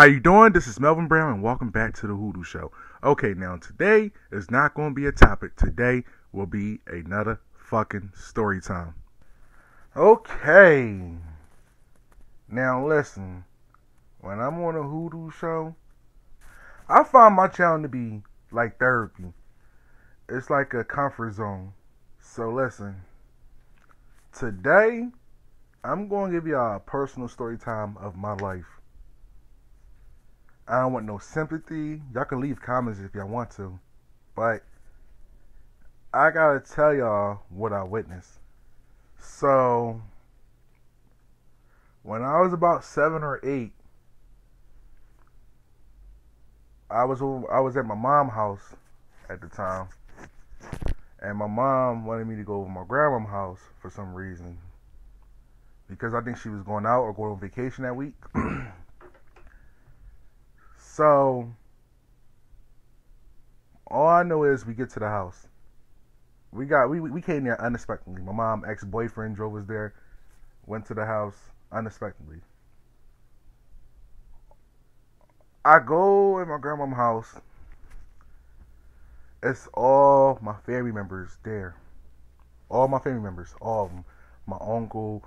How you doing? This is Melvin Brown and welcome back to the Hoodoo Show. Okay, now today is not going to be a topic. Today will be another fucking story time. Okay. Now listen, when I'm on a Hoodoo Show, I find my channel to be like therapy. It's like a comfort zone. So listen, today I'm going to give y'all a personal story time of my life. I don't want no sympathy. Y'all can leave comments if y'all want to. But I gotta tell y'all what I witnessed. So, when I was about 7 or 8, I was at my mom's house at the time. And my mom wanted me to go over to my grandma's house for some reason. Because I think she was going out or going on vacation that week. So, all I know is we get to the house. We came there unexpectedly. My mom's ex-boyfriend drove us there, went to the house unexpectedly. I go in my grandma's house. It's all my family members there. All my family members, all of them. My uncle,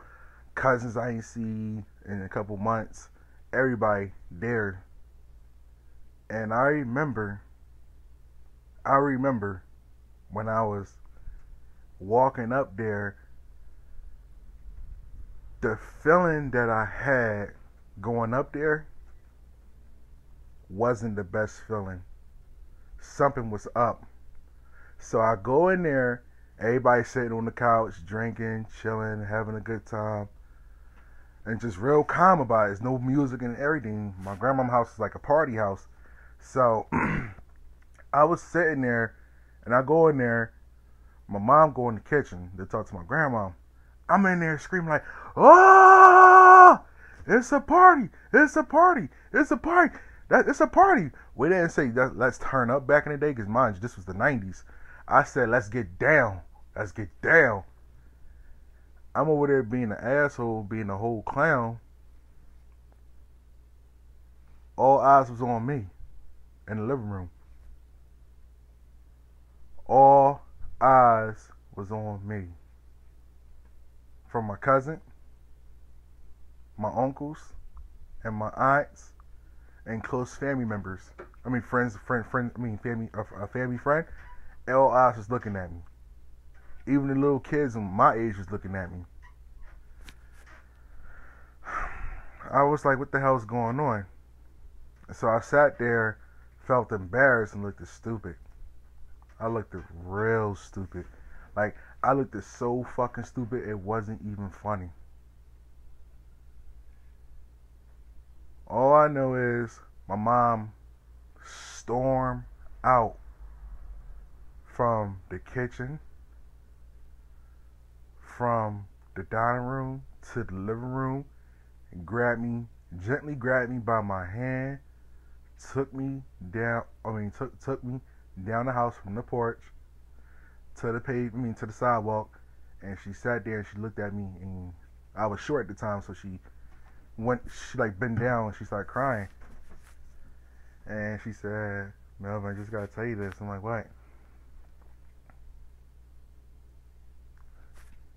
cousins I ain't see in a couple months. Everybody there. And I remember when I was walking up there, the feeling that I had going up there wasn't the best feeling. Something was up. So I go in there, everybody sitting on the couch, drinking, chilling, having a good time, and just real calm about it. There's no music and everything. My grandma's house is like a party house. So I was sitting there, and I go in there. My mom go in the kitchen to talk to my grandma. I'm in there screaming like, "Oh, it's a party! It's a party! It's a party! It's a party!" We didn't say that, let's turn up back in the day, because mind you, this was the 90s. I said, let's get down. Let's get down. I'm over there being an asshole, being a whole clown. All eyes was on me in the living room. All eyes was on me. From my cousin, my uncles, and my aunts, and close family members. I mean, family, a family friend. All eyes was looking at me. Even the little kids my age was looking at me. I was like, what the hell is going on? So I sat there, felt embarrassed, and looked stupid. I looked real stupid. Like, I looked so fucking stupid, it wasn't even funny. All I know is my mom stormed out from the kitchen, from the dining room to the living room, and gently grabbed me by my hand, took me down the house from the porch to the sidewalk, and she sat there and she looked at me, and I was short at the time, so she like bent down and she started crying. And she said, "Melvin, I just gotta tell you this." I'm like, "What?"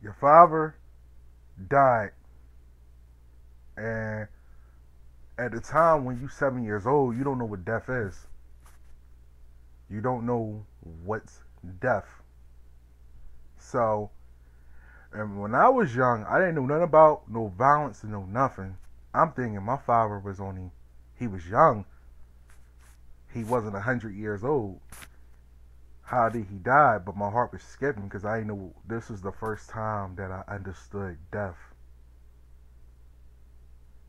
"Your father died. And at the time when you're 7 years old, you don't know what death is. You don't know what's death. So, and when I was young, I didn't know nothing about no violence and no nothing. I'm thinking my father he was young. He wasn't 100 years old. How did he die?" But my heart was skipping because I didn't know this was the first time that I understood death.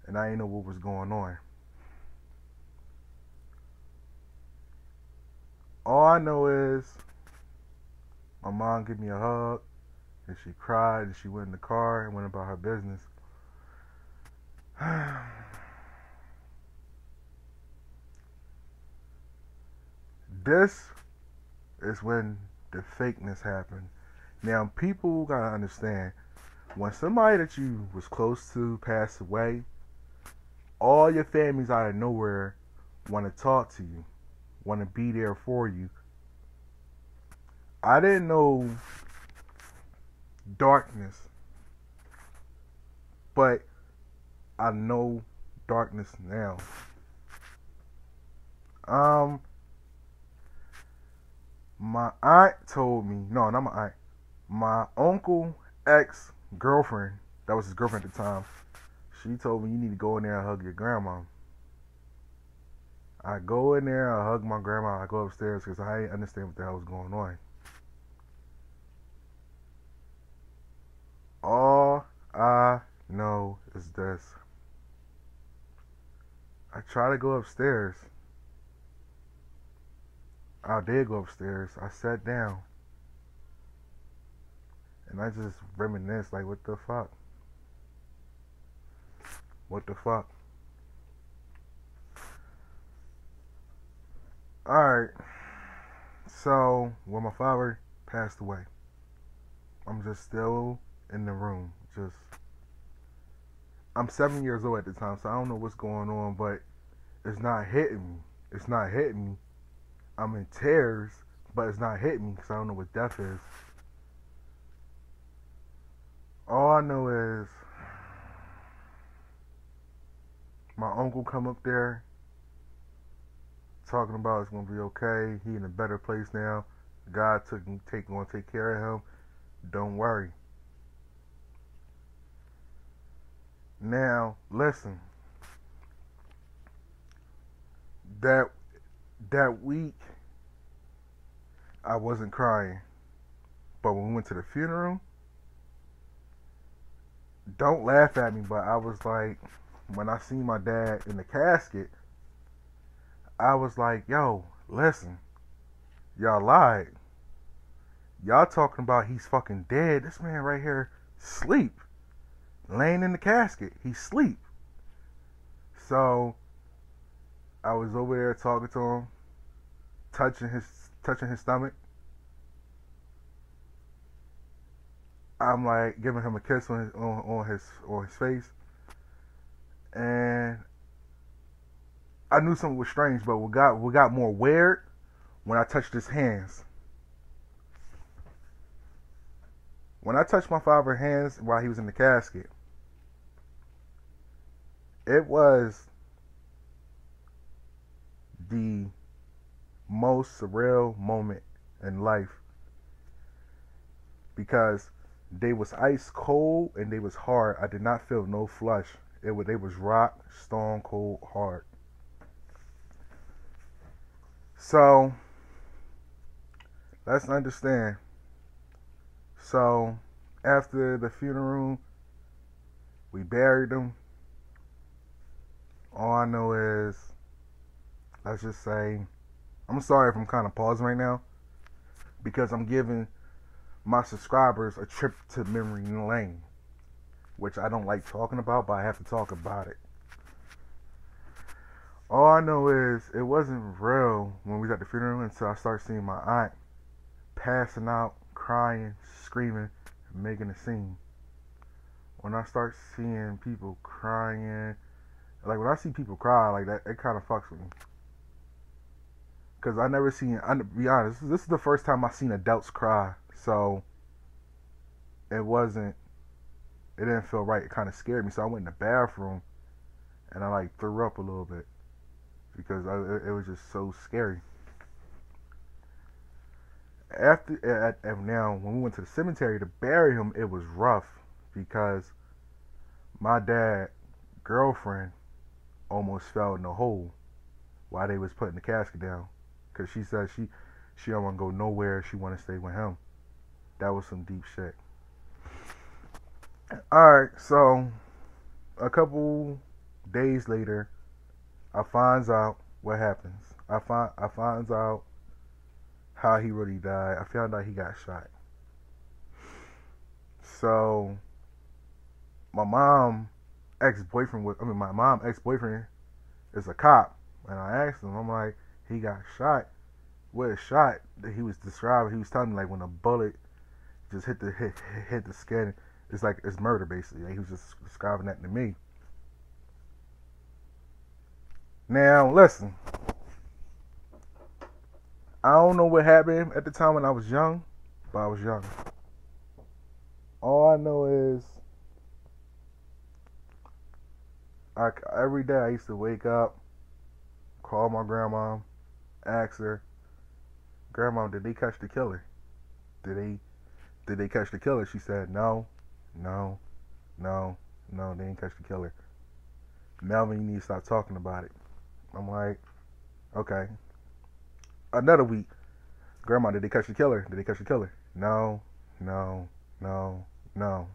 And I didn't know what was going on. All I know is my mom gave me a hug, and she cried, and she went in the car and went about her business. This is when the fakeness happened. Now, people gotta understand, when somebody that you was close to passed away, All your families out of nowhere want to talk to you, want to be there for you. I didn't know darkness, but I know darkness now. My aunt told me, no, not my aunt, my uncle ex girlfriend, that was his girlfriend at the time, she told me you need to go in there and hug your grandma. I go in there, I hug my grandma, I go upstairs because I didn't understand what the hell was going on. All I know is this. I try to go upstairs. I did go upstairs. I sat down. And I just reminisced, like, what the fuck? What the fuck? Alright. So, when my father passed away, I'm just still in the room. I'm 7 years old at the time, so I don't know what's going on, but it's not hitting me. It's not hitting me. I'm in tears, but it's not hitting me because I don't know what death is. All I know is my uncle come up there talking about it's gonna be okay. He in a better place now. God gonna take care of him. Don't worry. Now listen. That week I wasn't crying, but when we went to the funeral, don't laugh at me, but I was like, when I seen my dad in the casket, I was like, yo, listen, y'all lied. Y'all talking about he's fucking dead. This man right here sleep, laying in the casket. He's sleep. So I was over there talking to him, touching his stomach. I'm like giving him a kiss on his face, and I knew something was strange. But what got more weird when I touched his hands. When I touched my father's hands while he was in the casket, it was the most surreal moment in life because they was ice cold and they was hard. I did not feel no flush. They was rock stone cold hard. So let's understand. So after the funeral, we buried him. All I know is, let's just say, I'm sorry if I'm kind of pausing right now because I'm giving my subscribers a trip to memory lane, which I don't like talking about, but I have to talk about it. All I know is it wasn't real when we got the funeral until I started seeing my aunt passing out, crying, screaming, making a scene. When I start seeing people crying, like when I see people cry like that, it kind of fucks with me. Because I never seen, to be honest, this is the first time I seen adults cry. So it didn't feel right. It kind of scared me. So I went in the bathroom and I like threw up a little bit because it was just so scary. Now when we went to the cemetery to bury him, it was rough because my dad's girlfriend almost fell in the hole while they was putting the casket down because she said she don't want to go nowhere. She want to stay with him. That was some deep shit. Alright, so a couple days later, I finds out what happens. I finds out how he really died. I found out he got shot. So my mom ex-boyfriend is a cop, and I asked him, I'm like, he got shot. What a shot that he was describing. He was telling me like when a bullet just hit the skin. It's like it's murder basically. Like, he was just describing that to me. Now, listen, I don't know what happened at the time when I was young, but I was young. All I know is every day I used to wake up, call my grandma, ask her, "Grandma, did they catch the killer? Did they catch the killer?" She said, "No, no, no, no, they didn't catch the killer. Melvin, you need to stop talking about it." I'm like, okay. Another week, "Grandma, did they catch the killer? Did they catch the killer?" "No, no, no, no."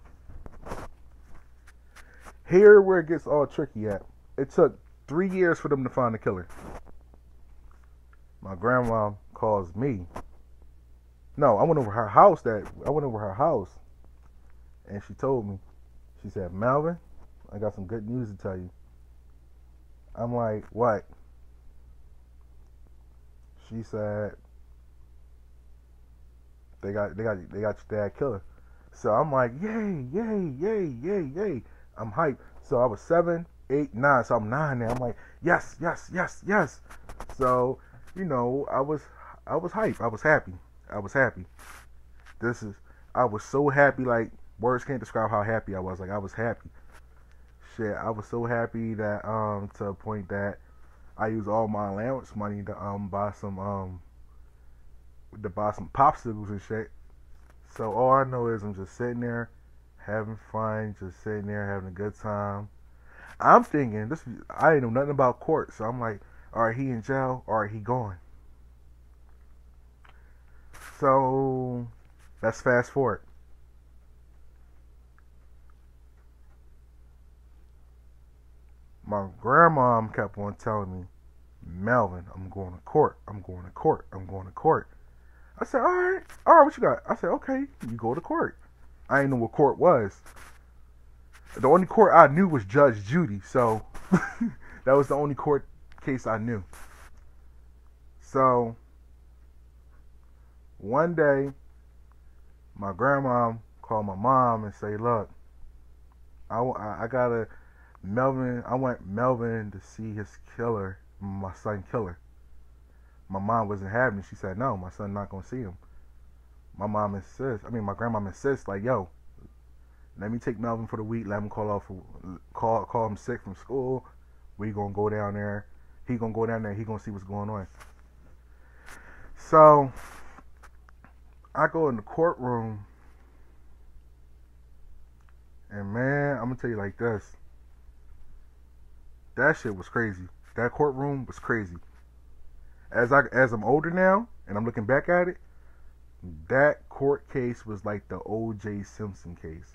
Here where it gets all tricky at. It took 3 years for them to find the killer. My grandma calls me. No, I went over her house. And she told me. She said, "Melvin, I got some good news to tell you." I'm like, "What?" She said, they got your dad killer. So I'm like, "Yay, yay, yay, yay, yay." I'm hyped. So I was 7, 8, 9. So I'm 9 now. I'm like, yes, yes, yes, yes. So, I was hyped. I was happy. I was happy. I was so happy, like, words can't describe how happy I was. Like, I was happy. Shit, I was so happy that, to a point that I used all my allowance money to, buy some popsicles and shit. So all I know is I'm just sitting there having fun, just sitting there having a good time. I'm thinking I didn't know nothing about court, so I'm like, all right, he in jail, all right, he gone. So let's fast forward. My grandma kept on telling me, "Melvin, I'm going to court. I'm going to court. I'm going to court." I said, all right, what you got? I said, okay, you go to court. I didn't know what court was. The only court I knew was Judge Judy, so that was the only court case I knew. So one day, my grandma called my mom and say, "Look, I gotta Melvin. I want Melvin to see his killer, my son killer." My mom wasn't having it. She said, "No, my son not gonna see him." My grandma insists, like, "Yo, let me take Melvin for the week. Let him call him sick from school. We gonna go down there. He gonna go down there. He gonna see what's going on." So I go in the courtroom, and man, I'm gonna tell you like this. That shit was crazy. That courtroom was crazy. As I'm older now, and I'm looking back at it, that court case was like the O.J. Simpson case.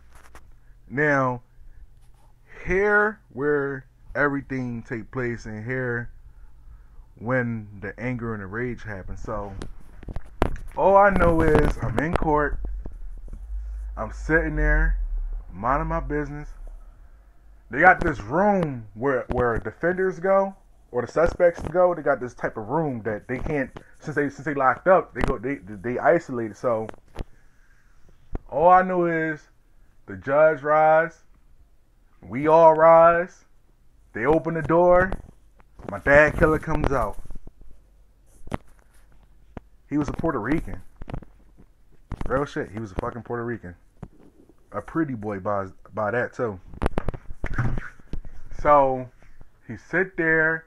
Now, here where everything take place, and here when the anger and the rage happen. So all I know is I'm in court. I'm sitting there, minding my business. They got this room where defenders go, or the suspects go. They got this type of room that they can't, since they locked up. They isolated. So all I know is the judge rise, we all rise. They open the door. My dad killer comes out. He was a Puerto Rican. Real shit. He was a fucking Puerto Rican. A pretty boy by that too. So he sit down,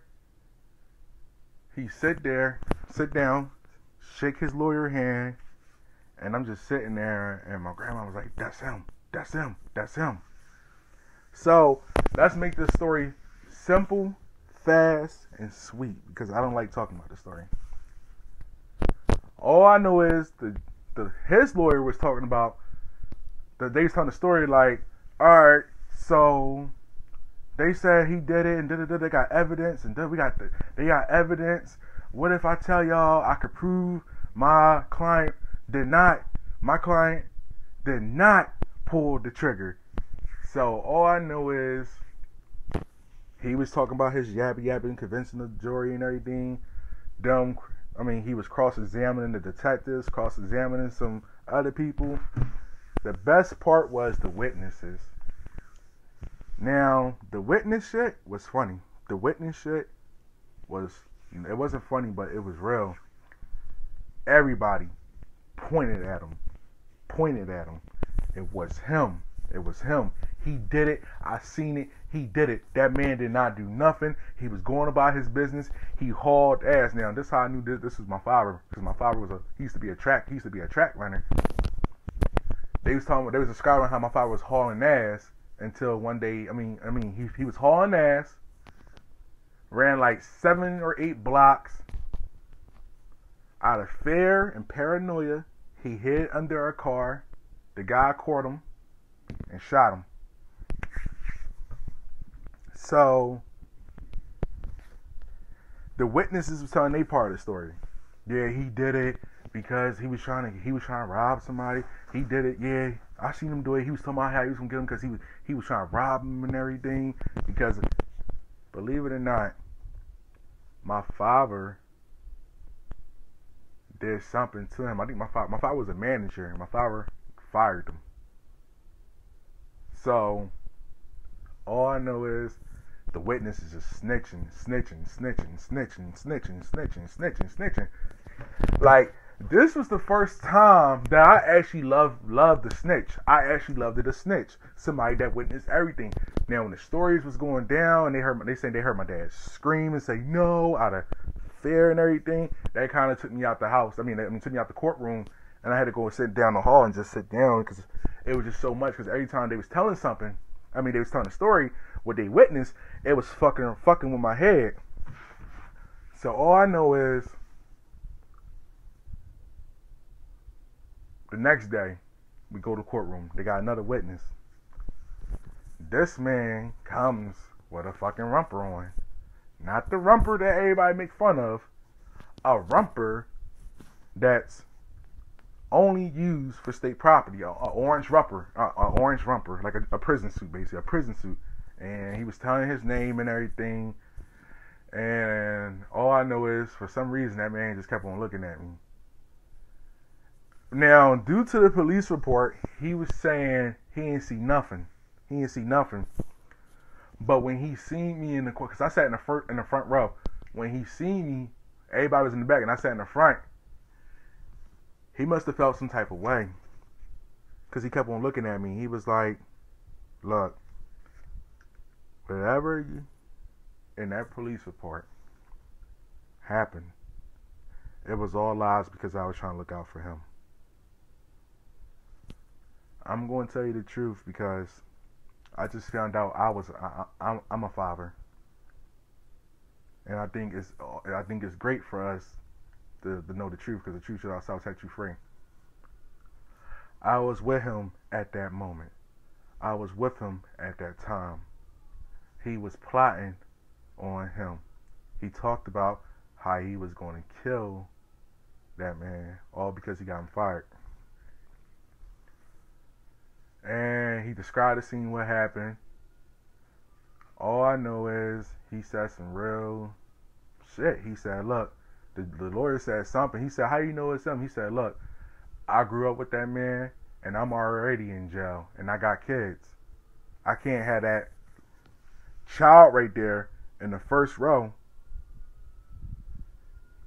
shake his lawyer hand, and I'm just sitting there, and my grandma was like, "That's him, that's him, that's him." So let's make this story simple, fast, and sweet, because I don't like talking about this story. All I know is his lawyer was talking about that they was telling the story like, all right, so they said he did it, and they got evidence, and they got evidence. What if I tell y'all I could prove my client did not pull the trigger? So all I know is he was talking about his yapping, convincing the jury and everything. He was cross-examining the detectives, cross-examining some other people. The best part was the witnesses. Now, the witness shit was funny. The witness shit was, it wasn't funny, but it was real. Everybody pointed at him. It was him. He did it. I seen it. He did it. That man did not do nothing. He was going about his business. He hauled ass. Now, this is how I knew this was my father, because my father he used to be a track runner. They was describing how my father was hauling ass until one day, he was hauling ass, ran like 7 or 8 blocks. Out of fear and paranoia, he hid under a car. The guy caught him and shot him. So the witnesses was telling their part of the story. Yeah, he did it because he was trying to rob somebody. He did it. Yeah, I seen him do it. He was talking about how he was gonna get him because he was trying to rob him and everything. Because believe it or not, my father did something to him. I think my father was a manager, and my father fired him. So all I know is the witness is just snitching. Like, this was the first time that I actually loved the snitch. I actually loved it, a snitch. Somebody that witnessed everything. Now, when the stories was going down, and they heard my dad scream and say no out of fear and everything, that kind of took me out the house. Took me out the courtroom, and I had to go and sit down the hall and just sit down because it was just so much. Because every time they was telling something, they was telling a story, what they witnessed, it was fucking with my head. So all I know is the next day we go to the courtroom. They got another witness. This man comes with a fucking rumper on. Not the rumper that everybody make fun of. A rumper that's only used for state property. A orange rumper, like a prison suit, basically a prison suit. And he was telling his name and everything. And all I know is, for some reason, that man just kept on looking at me. Now, due to the police report, he was saying he didn't see nothing. But when he seen me in the court, because I sat in the front row. When he seen me, everybody was in the back, and I sat in the front. He must have felt some type of way, because he kept on looking at me. He was like, "Look, whatever in that police report happened, it was all lies because I was trying to look out for him. I'm going to tell you the truth because I just found out I'm a father, and I think it's great for us to know the truth, because the truth shall set you free. I was with him at that moment. I was with him at that time. He was plotting on him. He talked about how he was going to kill that man, all because he got him fired. And he described the scene, what happened. All I know is he said some real shit. He said, look, the lawyer said something. He said, how you know it's him? He said, look, I grew up with that man, and I'm already in jail, and I got kids. I can't have that child right there in the first row.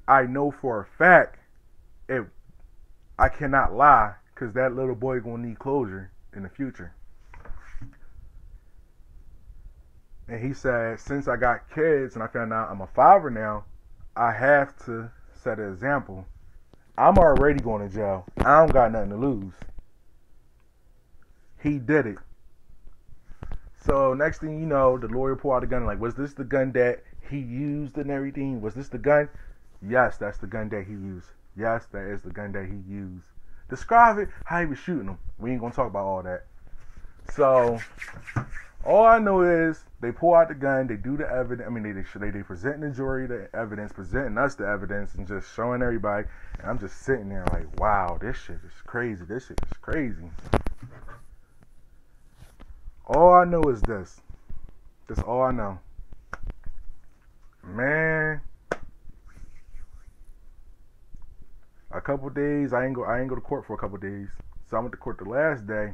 I know for a fact I cannot lie, because that little boy gonna need closure in the future. And he said, since I got kids and I found out I'm a father now, I have to set an example. I'm already going to jail. I don't got nothing to lose. He did it. So next thing you know, the lawyer pulled out the gun. Like, was this the gun that he used and everything? Was this the gun? Yes, that's the gun that he used. Yes, that is the gun that he used. Describe it, how he was shooting them. We ain't gonna talk about all that. So all I know is they pull out the gun, they do the evidence. They presenting the jury the evidence, presenting us the evidence, and just showing everybody. And I'm just sitting there like, wow, this shit is crazy. This shit is crazy. All I know is this. That's all I know. Man, a couple days, I ain't go to court for a couple days. So I went to court the last day,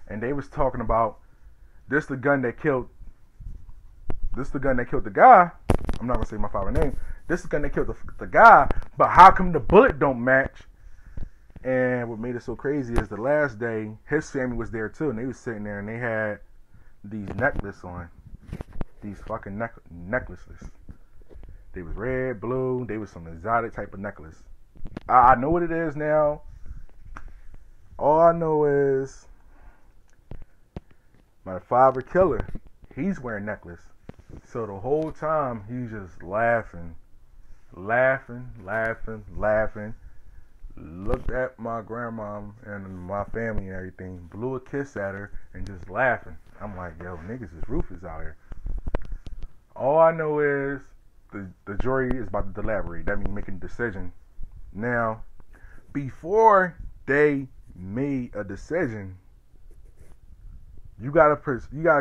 and they was talking about this the gun that killed the guy. I'm not gonna say my father's name. This is gonna kill the guy, but how come the bullet don't match? And what made it so crazy is the last day, his family was there too, and they was sitting there and they had these necklaces on, these fucking necklaces. They was red, blue. They was some exotic type of necklace. I know what it is now. All I know is my father killer, he's wearing necklace. So the whole time he's just laughing. Looked at my grandma and my family and everything, blew a kiss at her and just laughing. I'm like, yo, niggas is ruthless out here. All I know is the jury is about to deliberate. That means making a decision. Now, before they made a decision, you gotta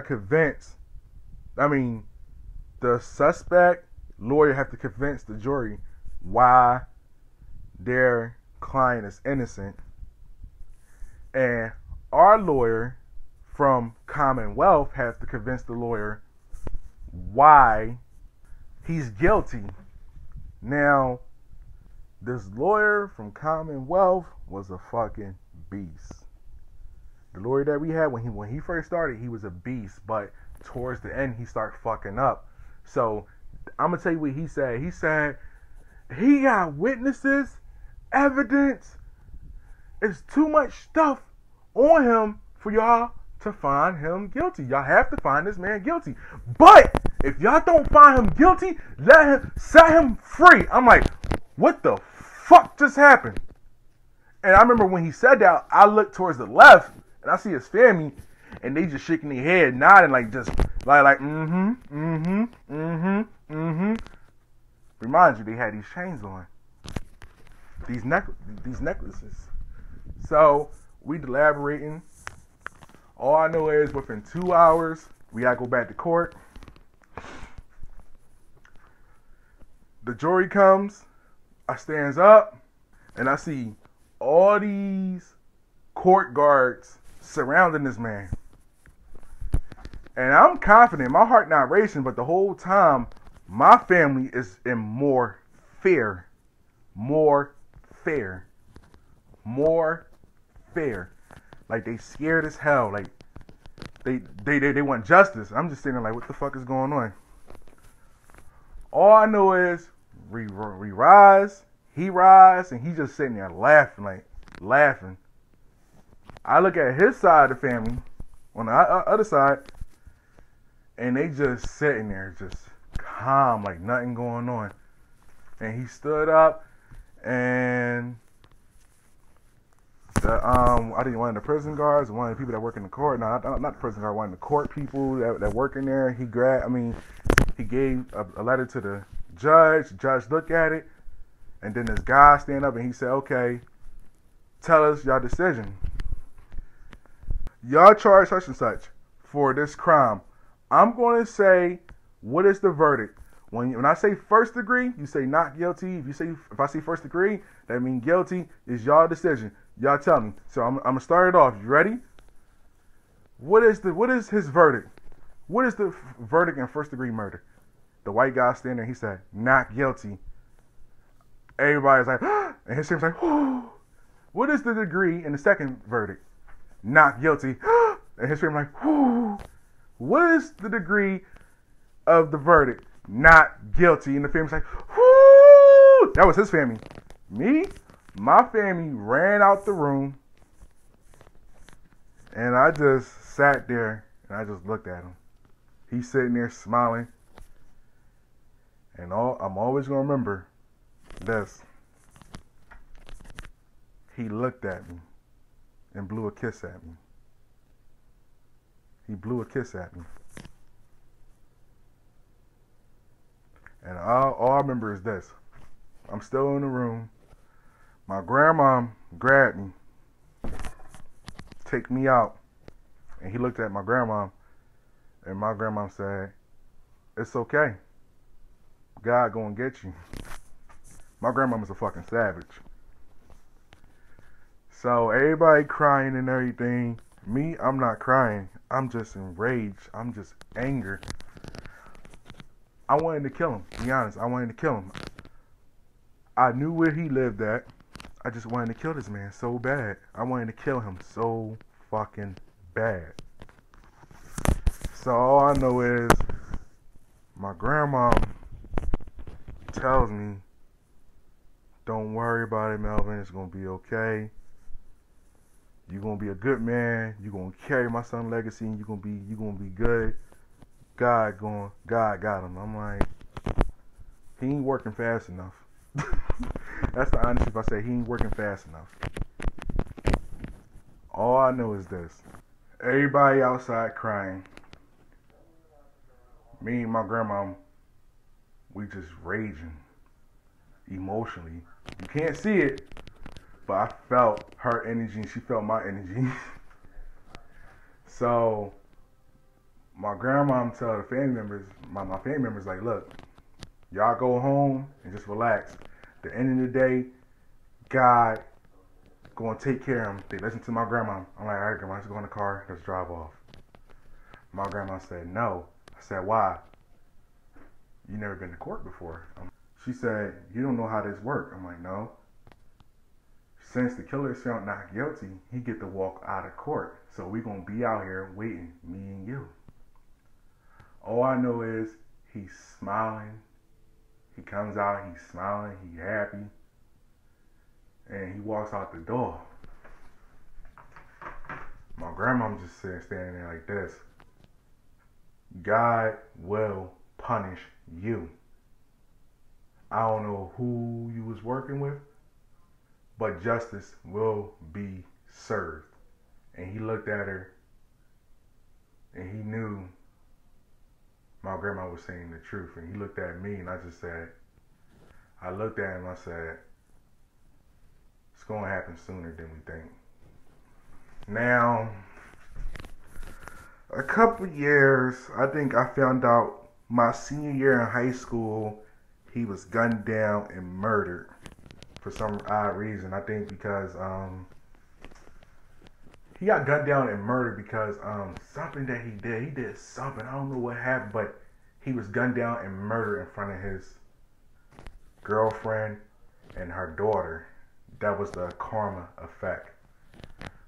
convince. I mean, the suspect lawyer have to convince the jury why their client is innocent, and our lawyer from Commonwealth has to convince the lawyer why he's guilty. Now, this lawyer from Commonwealth was a fucking beast. The lawyer that we had when he first started, he was a beast, but towards the end he started fucking up. So I'm gonna tell you what he said. He said he got witnesses, evidence. It's too much stuff on him for y'all to find him guilty. Y'all have to find this man guilty. But if y'all don't find him guilty, set him free. I'm like, what the fuck just happened? And I remember when he said that, I looked towards the left and I see his family, and they just shaking their head, nodding like mm-hmm. Remind you, they had these chains on, these necklaces. So we deliberating. All I know is within 2 hours, we gotta go back to court. The jury comes. I stands up, and I see all these court guards surrounding this man. And I'm confident, my heart not racing, but the whole time, my family is in more fear. Like, they scared as hell. Like, they want justice. I'm just sitting there like, what the fuck is going on? All I know is, we rise, he rise, and he just sitting there laughing. I look at his side of the family, on the other side, and they just sitting there, just calm, like nothing going on. And he stood up, and I think one of the prison guards, one of the people that work in the court, not the prison guard, one of the court people that work in there, he gave a letter to the judge. The judge looked at it, and then this guy stand up and he said, okay, tell us your decision. Y'all charge such and such for this crime. I'm going to say, what is the verdict? When I say first degree, you say not guilty. If I say first degree, that means guilty. Is y'all decision. Y'all tell me. So I'm gonna start it off. You ready? What is his verdict? What is the verdict in first degree murder? The white guy standing there, he said, not guilty. Everybody's like, and his fam's like, whoo. What is the degree in the second verdict? Not guilty. And his fam's like, whoo. What is the degree of the verdict? Not guilty. And the family's like, whoo. That was his family. Me, my family ran out the room, and I just sat there and I just looked at him. He's sitting there smiling. And I'm always going to remember this. He looked at me and blew a kiss at me. He blew a kiss at me. And all I remember is this. I'm still in the room. My grandma grabbed me, take me out, and he looked at my grandma, and my grandma said, it's okay. God gonna get you. My grandma was a fucking savage. So everybody crying and everything. Me, I'm not crying. I'm just enraged. I'm just angry. I wanted to kill him. To be honest, I wanted to kill him. I knew where he lived at. I just wanted to kill this man so bad. I wanted to kill him so fucking bad. So all I know is my grandma tells me, don't worry about it, Melvin. It's going to be okay. You're going to be a good man. You're going to carry my son's legacy, and you're going to be good. God got him. I'm like, he ain't working fast enough. That's the honest truth. I say he ain't working fast enough. All I know is this. Everybody outside crying. Me and my grandma, we just raging emotionally. You can't see it, but I felt her energy and she felt my energy. So my grandma tell the family members, my family members like, look, y'all go home and just relax. At the end of the day, God gonna take care of them. They listen to my grandma. I'm like, all right, grandma, let's go in the car, let's drive off. My grandma said, no. I said, why? You never been to court before. She said, you don't know how this works. I'm like, no. Since the killer is found not guilty, he get to walk out of court. So we gonna be out here waiting, me and you. All I know is he's smiling. He comes out, he's smiling, he's happy. And he walks out the door. My grandma just standing there like this. God will punish you. I don't know who you was working with, but justice will be served. And he looked at her and he knew my grandma was saying the truth. And he looked at me and I just said, I looked at him, I said, it's going to happen sooner than we think. Now, a couple years, I think I found out my senior year in high school, he was gunned down and murdered for some odd reason. I think because he got gunned down and murdered because something that he did something. I don't know what happened, but he was gunned down and murdered in front of his girlfriend and her daughter. That was the karma effect.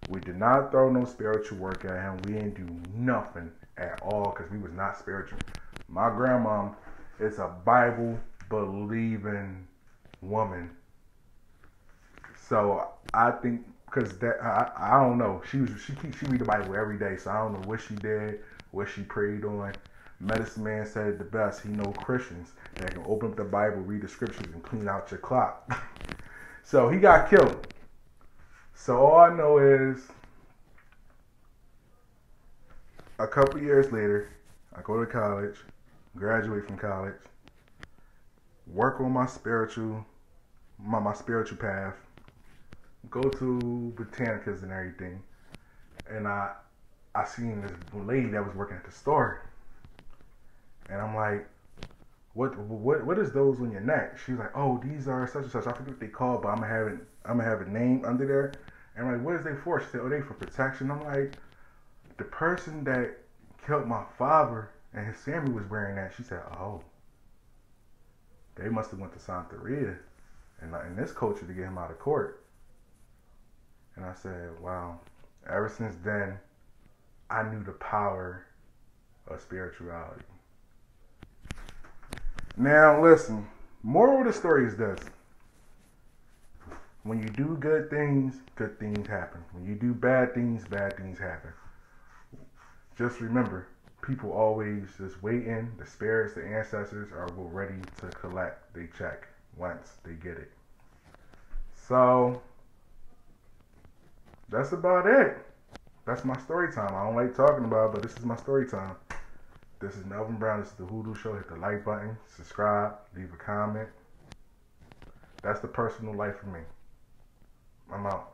We did not throw no spiritual work at him. We didn't do nothing at all because we was not spiritual. My grandma is a Bible believing woman. So I think because that I don't know. She read the Bible every day. So I don't know what she did, what she prayed on. Medicine Man said it the best. He know Christians that can open up the Bible, read the scriptures, and clean out your clock. So he got killed. So all I know is a couple years later, I go to college, graduate from college, work on my spiritual path, go to Botanicas and everything, and I seen this lady that was working at the store, and I'm like, what is those on your neck? She's like, oh, these are such and such. I forget what they call, but I'm gonna have a name under there. And I'm like, what is they for? She said, oh, they for protection. I'm like, the person that killed my father and his family was wearing that. She said, oh, they must have went to Santeria and in this culture to get him out of court. And I said, wow. Ever since then, I knew the power of spirituality. Now, listen, moral of the story is this. When you do good things happen. When you do bad things happen. Just remember, people always just waiting. The spirits, the ancestors are ready to collect their check once they get it. So, that's about it. That's my story time. I don't like talking about it, but this is my story time. This is Melvin Brown. This is the Hoodoo Show. Hit the like button, subscribe, leave a comment. That's the personal life for me. I'm out.